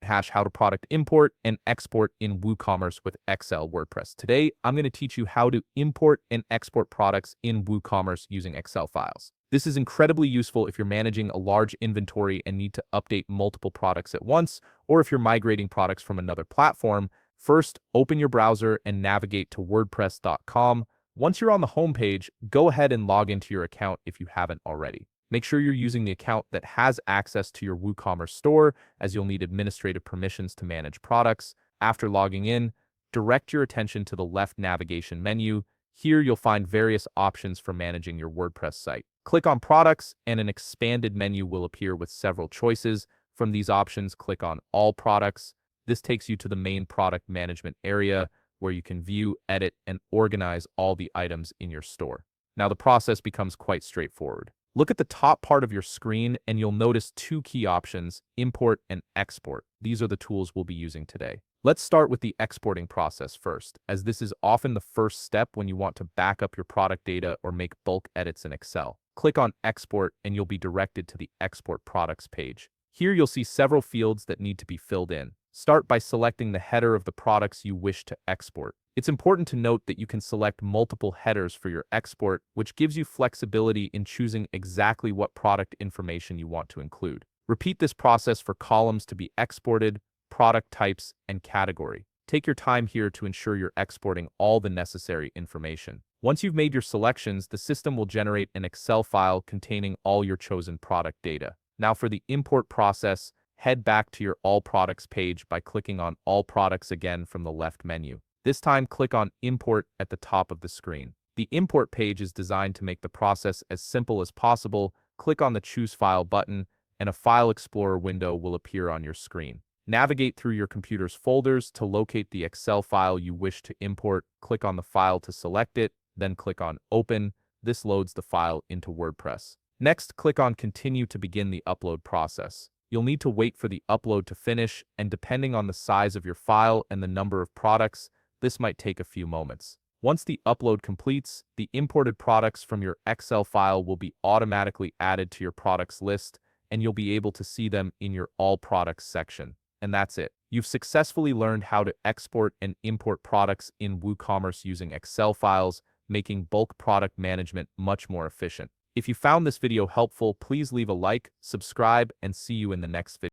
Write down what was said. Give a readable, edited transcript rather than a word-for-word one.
hash how to product import and export in WooCommerce with Excel WordPress. Today, I'm going to teach you how to import and export products in WooCommerce using Excel files. This is incredibly useful if you're managing a large inventory and need to update multiple products at once, or if you're migrating products from another platform. First, open your browser and navigate to WordPress.com. Once you're on the homepage, go ahead and log into your account if you haven't already. Make sure you're using the account that has access to your WooCommerce store, as you'll need administrative permissions to manage products. After logging in, direct your attention to the left navigation menu. Here you'll find various options for managing your WordPress site. Click on Products, and an expanded menu will appear with several choices. From these options, click on All Products. This takes you to the main product management area, where you can view, edit, and organize all the items in your store. Now the process becomes quite straightforward. Look at the top part of your screen and you'll notice two key options, import and export. These are the tools we'll be using today. Let's start with the exporting process first, as this is often the first step when you want to back up your product data or make bulk edits in Excel. Click on Export and you'll be directed to the Export Products page. Here you'll see several fields that need to be filled in. Start by selecting the header of the products you wish to export. It's important to note that you can select multiple headers for your export, which gives you flexibility in choosing exactly what product information you want to include. Repeat this process for columns to be exported, product types, and category. Take your time here to ensure you're exporting all the necessary information. Once you've made your selections, the system will generate an Excel file containing all your chosen product data. Now for the import process, head back to your All Products page by clicking on All Products again from the left menu. This time, click on Import at the top of the screen. The import page is designed to make the process as simple as possible. Click on the Choose File button, and a File Explorer window will appear on your screen. Navigate through your computer's folders to locate the Excel file you wish to import. Click on the file to select it, then click on Open. This loads the file into WordPress. Next, click on Continue to begin the upload process. You'll need to wait for the upload to finish, and depending on the size of your file and the number of products, this might take a few moments. Once the upload completes, the imported products from your Excel file will be automatically added to your products list, and you'll be able to see them in your All Products section. And that's it. You've successfully learned how to export and import products in WooCommerce using Excel files, making bulk product management much more efficient. If you found this video helpful, please leave a like, subscribe, and see you in the next video.